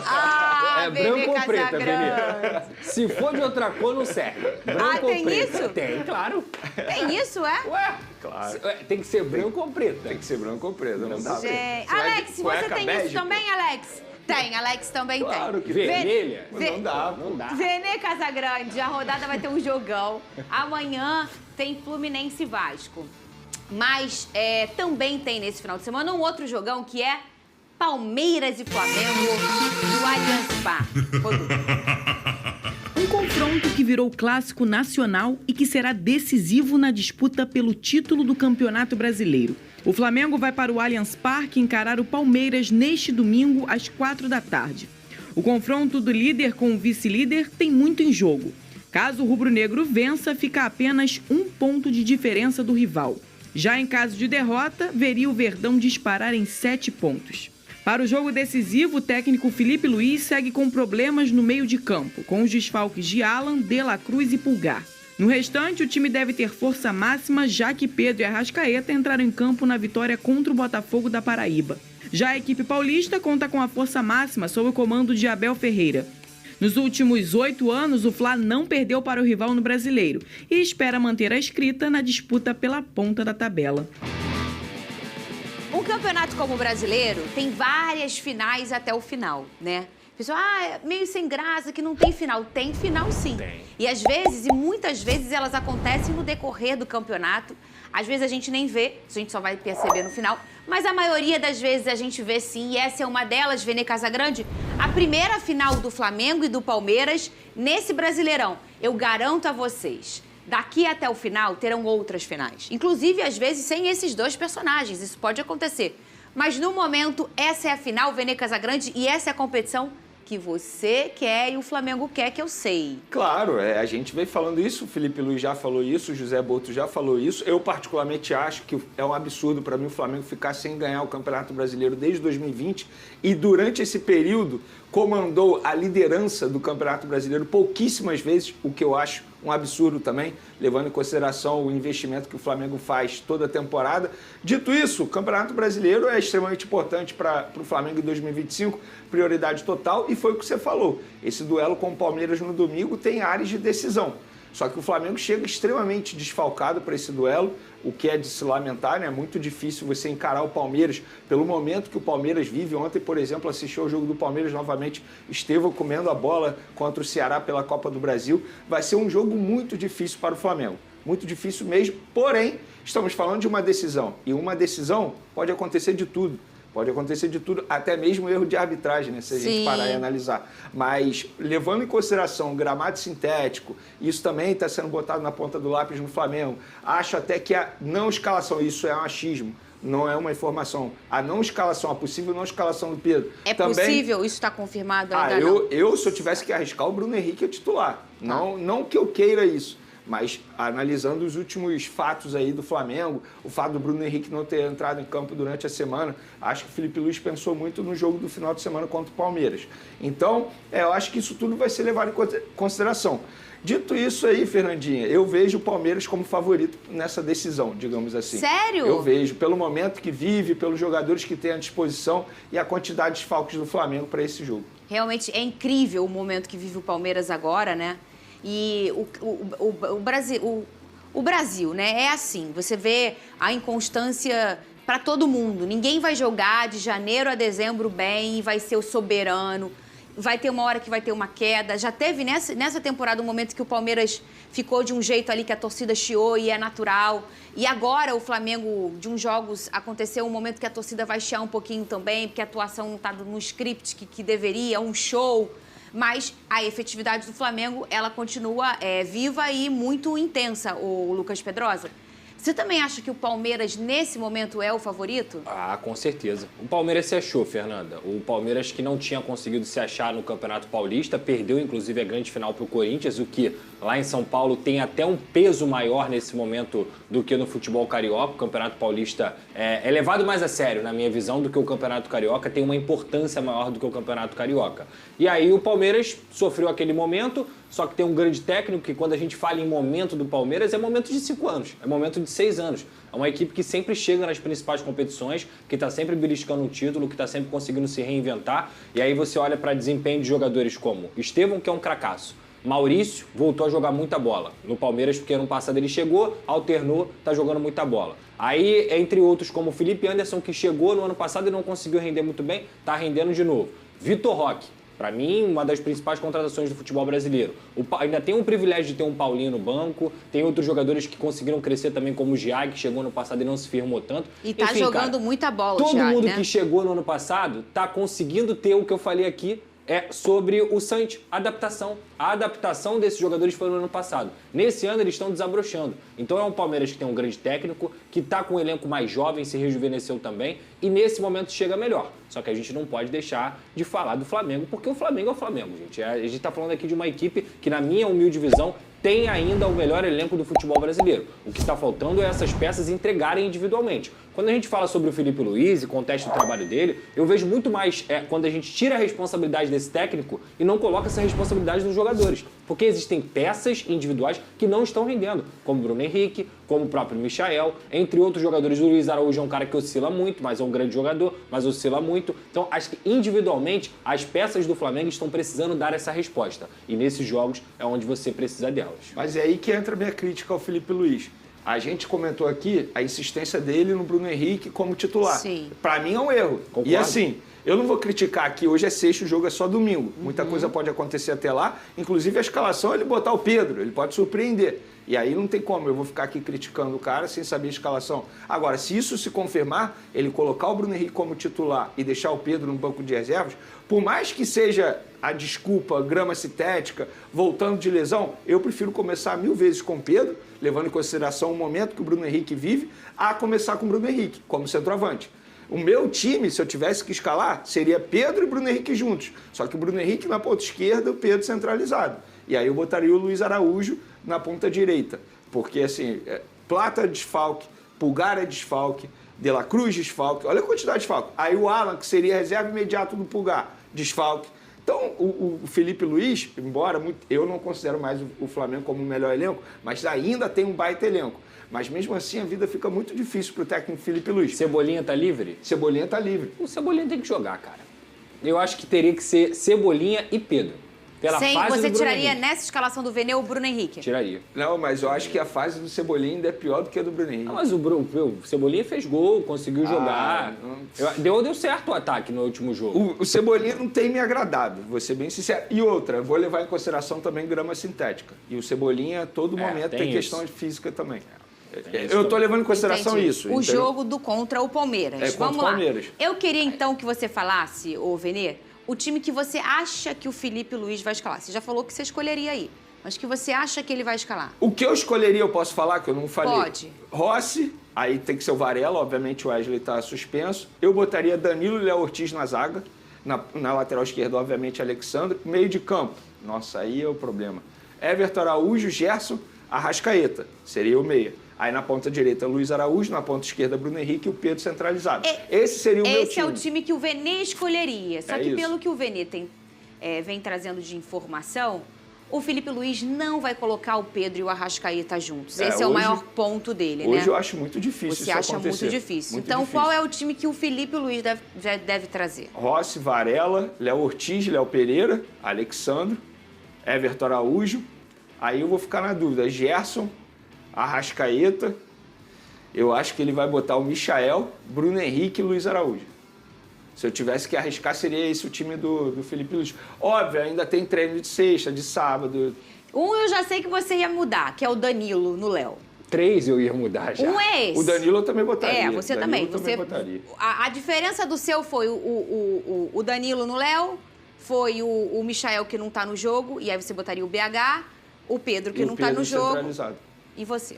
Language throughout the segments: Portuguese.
Ah, branco ou preta, Casagrande. Se for de outra cor, não serve. Branco tem ou preta? isso? Tem, claro. Tem isso, é? Ué, Claro. tem que ser branco ou preta. Tem que ser branco ou preto, não dá. Gente. Você vai de Alex, você cueca tem bege, isso também, Alex? Tem, Alex também Claro tem. que tem. Vermelha? Não dá, pô. Não dá. Vene Casagrande, a rodada vai ter um jogão. Amanhã tem Fluminense e Vasco. Mas também tem nesse final de semana um outro jogão que é Palmeiras e Flamengo no Allianz Parque. Um confronto que virou clássico nacional e que será decisivo na disputa pelo título do Campeonato Brasileiro. O Flamengo vai para o Allianz Parque encarar o Palmeiras neste domingo às 16h. O confronto do líder com o vice-líder tem muito em jogo. Caso o rubro-negro vença, fica a apenas 1 ponto de diferença do rival. Já em caso de derrota, veria o Verdão disparar em 7 pontos. Para o jogo decisivo, o técnico Felipe Luiz segue com problemas no meio de campo, com os desfalques de Alan, De La Cruz e Pulgar. No restante, o time deve ter força máxima, já que Pedro e Arrascaeta entraram em campo na vitória contra o Botafogo da Paraíba. Já a equipe paulista conta com a força máxima sob o comando de Abel Ferreira. Nos últimos 8 anos, o Fla não perdeu para o rival no Brasileiro e espera manter a escrita na disputa pela ponta da tabela. Um campeonato como o brasileiro tem várias finais até o final, né? Pessoal, meio sem graça, que não tem final. Tem final, sim. Tem. E às vezes, e muitas vezes, elas acontecem no decorrer do campeonato. Às vezes a gente nem vê, a gente só vai perceber no final. Mas a maioria das vezes a gente vê sim, e essa é uma delas, Vene Casagrande. A primeira final do Flamengo e do Palmeiras nesse Brasileirão. Eu garanto a vocês, daqui até o final terão outras finais. Inclusive, às vezes, sem esses dois personagens. Isso pode acontecer. Mas no momento, essa é a final, Vene Casagrande, e essa é a competição que você quer e o Flamengo quer, que eu sei. Claro, a gente vem falando isso, o Felipe Luiz já falou isso, o José Boto já falou isso. Eu, particularmente, acho que é um absurdo para mim o Flamengo ficar sem ganhar o Campeonato Brasileiro desde 2020 e, durante esse período, comandou a liderança do Campeonato Brasileiro pouquíssimas vezes, o que eu acho um absurdo também, levando em consideração o investimento que o Flamengo faz toda a temporada. Dito isso, o Campeonato Brasileiro é extremamente importante para o Flamengo em 2025, prioridade total, e foi o que você falou. Esse duelo com o Palmeiras no domingo tem áreas de decisão. Só que o Flamengo chega extremamente desfalcado para esse duelo, o que é de se lamentar, né? É muito difícil você encarar o Palmeiras pelo momento que o Palmeiras vive. Ontem, por exemplo, assisti ao jogo do Palmeiras novamente, Estevão comendo a bola contra o Ceará pela Copa do Brasil. Vai ser um jogo muito difícil para o Flamengo, muito difícil mesmo, porém, estamos falando de uma decisão, e uma decisão pode acontecer de tudo. Pode acontecer de tudo, até mesmo erro de arbitragem, né? Se a gente parar e analisar. Mas, levando em consideração o gramado sintético, isso também está sendo botado na ponta do lápis no Flamengo. Acho até que a não escalação, isso é um achismo, não é uma informação. A não escalação, a possível não escalação do Pedro. É também... possível? Isso está confirmado ainda não? Eu, se eu tivesse que arriscar, o Bruno Henrique é titular. Não que eu queira isso. Mas, analisando os últimos fatos aí do Flamengo, o fato do Bruno Henrique não ter entrado em campo durante a semana, acho que o Felipe Luiz pensou muito no jogo do final de semana contra o Palmeiras. Então, eu acho que isso tudo vai ser levado em consideração. Dito isso aí, Fernandinha, eu vejo o Palmeiras como favorito nessa decisão, digamos assim. Sério? Eu vejo, pelo momento que vive, pelos jogadores que tem à disposição e a quantidade de desfalques do Flamengo para esse jogo. Realmente é incrível o momento que vive o Palmeiras agora, né? E o Brasil, né? É assim, você vê a inconstância para todo mundo. Ninguém vai jogar de janeiro a dezembro bem e vai ser o soberano. Vai ter uma hora que vai ter uma queda. Já teve nessa temporada um momento que o Palmeiras ficou de um jeito ali que a torcida chiou e é natural. E agora o Flamengo, de uns jogos, aconteceu um momento que a torcida vai chiar um pouquinho também, porque a atuação não está no script que deveria, um show. Mas a efetividade do Flamengo, ela continua viva e muito intensa, o Lucas Pedrosa. Você também acha que o Palmeiras, nesse momento, é o favorito? Ah, com certeza. O Palmeiras se achou, Fernanda. O Palmeiras, que não tinha conseguido se achar no Campeonato Paulista, perdeu, inclusive, a grande final para o Corinthians, o que lá em São Paulo tem até um peso maior nesse momento do que no futebol carioca. O Campeonato Paulista é levado mais a sério, na minha visão, do que o Campeonato Carioca, tem uma importância maior do que o Campeonato Carioca. E aí o Palmeiras sofreu aquele momento, só que tem um grande técnico que quando a gente fala em momento do Palmeiras, é momento de 5 anos, é momento de 6 anos. É uma equipe que sempre chega nas principais competições, que está sempre beliscando um título, que está sempre conseguindo se reinventar. E aí você olha para desempenho de jogadores como Estevão, que é um cracaço. Maurício voltou a jogar muita bola no Palmeiras, porque ano passado ele chegou, alternou, está jogando muita bola. Aí, entre outros, como o Felipe Anderson, que chegou no ano passado e não conseguiu render muito bem, está rendendo de novo. Vitor Roque. Para mim, uma das principais contratações do futebol brasileiro. Ainda tem um privilégio de ter um Paulinho no banco, tem outros jogadores que conseguiram crescer também, como o Giag, que chegou no passado e não se firmou tanto. E tá jogando muita bola, todo Giag, mundo né? que chegou no ano passado tá conseguindo ter o que eu falei aqui, sobre o Santos, adaptação. A adaptação desses jogadores foi no ano passado. Nesse ano eles estão desabrochando. Então é um Palmeiras que tem um grande técnico, que está com um elenco mais jovem, se rejuvenesceu também, e nesse momento chega melhor. Só que a gente não pode deixar de falar do Flamengo, porque o Flamengo é o Flamengo, gente. A gente está falando aqui de uma equipe que, na minha humilde visão, tem ainda o melhor elenco do futebol brasileiro. O que está faltando é essas peças entregarem individualmente. Quando a gente fala sobre o Felipe Luiz e contesta o trabalho dele, eu vejo muito mais quando a gente tira a responsabilidade desse técnico e não coloca essa responsabilidade nos jogadores. Porque existem peças individuais que não estão rendendo, como o Bruno Henrique, como o próprio Michael, entre outros jogadores. O Luiz Araújo é um cara que oscila muito, mas é um grande jogador, mas oscila muito. Então, acho que individualmente as peças do Flamengo estão precisando dar essa resposta. E nesses jogos é onde você precisa delas. Mas é aí que entra a minha crítica ao Felipe Luiz. A gente comentou aqui a insistência dele no Bruno Henrique como titular. Sim. Para mim é um erro. Concordo. E assim, eu não vou criticar aqui, hoje é sexta, o jogo é só domingo. Muita coisa pode acontecer até lá, inclusive a escalação, ele botar o Pedro, ele pode surpreender. E aí não tem como, eu vou ficar aqui criticando o cara sem saber a escalação. Agora, se isso se confirmar, ele colocar o Bruno Henrique como titular e deixar o Pedro no banco de reservas, por mais que seja a desculpa, grama sintética, voltando de lesão, eu prefiro começar 1000 vezes com o Pedro, levando em consideração o momento que o Bruno Henrique vive, a começar com o Bruno Henrique, como centroavante. O meu time, se eu tivesse que escalar, seria Pedro e Bruno Henrique juntos. Só que o Bruno Henrique na ponta esquerda, o Pedro centralizado. E aí eu botaria o Luiz Araújo na ponta direita. Porque, assim, Plata desfalque, Pulgar é desfalque, De La Cruz desfalque. Olha a quantidade de desfalque. Aí o Alan, que seria reserva imediato do Pulgar, desfalque. Então, o Felipe Luiz, embora eu não considero mais o Flamengo como o melhor elenco, mas ainda tem um baita elenco. Mas mesmo assim a vida fica muito difícil para o técnico Felipe Luiz. Cebolinha tá livre? Cebolinha tá livre. O Cebolinha tem que jogar, cara. Eu acho que teria que ser Cebolinha e Pedro. Pela fase Você do Bruno tiraria Henrique. nessa escalação do Vene o Bruno Henrique? Tiraria. Não, mas eu acho que a fase do Cebolinha ainda é pior do que a do Bruno Henrique. Não, mas o Cebolinha fez gol, conseguiu jogar. não. Deu certo o ataque no último jogo. O Cebolinha não tem me agradado, vou ser bem sincero. E outra, vou levar em consideração também grama sintética. E o Cebolinha, a todo momento, tem questão de física também. Eu tô levando em consideração Entendi. isso. O entendeu? jogo do contra o Palmeiras. É, contra Vamos o lá. Palmeiras. Eu queria então que você falasse, ô Vene, o time que você acha que o Felipe Luiz vai escalar. Você já falou que você escolheria aí, mas que você acha que ele vai escalar. O que eu escolheria, eu posso falar, que eu não falei? Pode. Rossi, aí tem que ser o Varela, obviamente o Wesley tá suspenso. Eu botaria Danilo e Léo Ortiz na zaga. Na lateral esquerda, obviamente, Alexandre. Meio de campo, nossa, aí é o problema. Everton Araújo, Gerson, Arrascaeta, seria o meia. Aí na ponta direita, Luiz Araújo, na ponta esquerda, Bruno Henrique e o Pedro centralizado. Esse seria o meu time. Esse é o time que o Vene escolheria. Só que isso. pelo que o Vene vem trazendo de informação, o Felipe Luiz não vai colocar o Pedro e o Arrascaeta juntos. Esse é o hoje- maior ponto dele, né? Hoje eu acho muito difícil Você isso acha acontecer. muito difícil. Muito Então, difícil. qual é o time que o Felipe Luiz deve trazer? Rossi, Varela, Léo Ortiz, Léo Pereira, Alexandre, Everton Araújo. Aí eu vou ficar na dúvida. Gerson, Arrascaeta. Eu acho que ele vai botar o Michael, Bruno Henrique e Luiz Araújo. Se eu tivesse que arriscar, seria esse o time do Felipe Luiz. Óbvio, ainda tem treino de sexta, de sábado. Um eu já sei que você ia mudar, que é o Danilo no Léo. 3 eu ia mudar já. Um é esse. O Danilo eu também botaria. É, você Danilo também. Você, botaria. a diferença do seu foi o Danilo no Léo, foi o Michael que não tá no jogo, e aí você botaria o BH, o Pedro que E o não tá Pedro no jogo. centralizado. E você?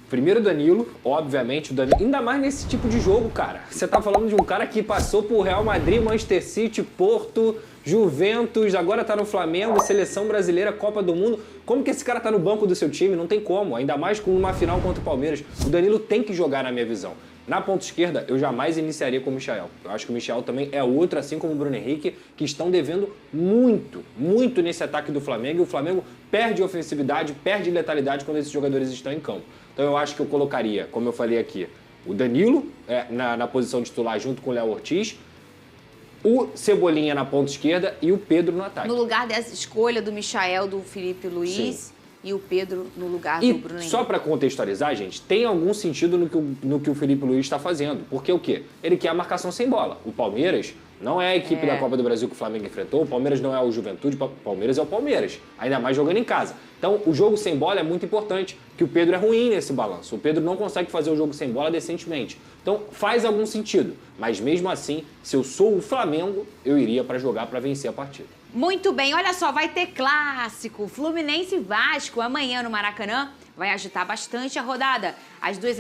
Primeiro o Danilo, obviamente, o Danilo, ainda mais nesse tipo de jogo, cara. Você tá falando de um cara que passou por Real Madrid, Manchester City, Porto, Juventus, agora tá no Flamengo, Seleção Brasileira, Copa do Mundo. Como que esse cara tá no banco do seu time? Não tem como, ainda mais com uma final contra o Palmeiras. O Danilo tem que jogar, na minha visão. Na ponta esquerda, eu jamais iniciaria com o Michael. Eu acho que o Michael também é outro, assim como o Bruno Henrique, que estão devendo muito nesse ataque do Flamengo. E o Flamengo perde ofensividade, perde letalidade quando esses jogadores estão em campo. Então eu acho que eu colocaria, como eu falei aqui, o Danilo na posição titular junto com o Léo Ortiz, o Cebolinha na ponta esquerda e o Pedro no ataque. No lugar dessa escolha do Michael, do Felipe Luiz... Sim. E o Pedro no lugar do Bruno Henrique. Só para contextualizar, gente, tem algum sentido no que o Felipe Luiz está fazendo. Porque o quê? Ele quer a marcação sem bola. O Palmeiras não é a equipe da Copa do Brasil que o Flamengo enfrentou, o Palmeiras não é o Juventude, o Palmeiras é o Palmeiras. Ainda mais jogando em casa. Então, o jogo sem bola é muito importante, que o Pedro é ruim nesse balanço. O Pedro não consegue fazer o jogo sem bola decentemente. Então, faz algum sentido. Mas mesmo assim, se eu sou o Flamengo, eu iria para jogar para vencer a partida. Muito bem, olha só, vai ter clássico. Fluminense e Vasco amanhã no Maracanã. Vai agitar bastante a rodada. As duas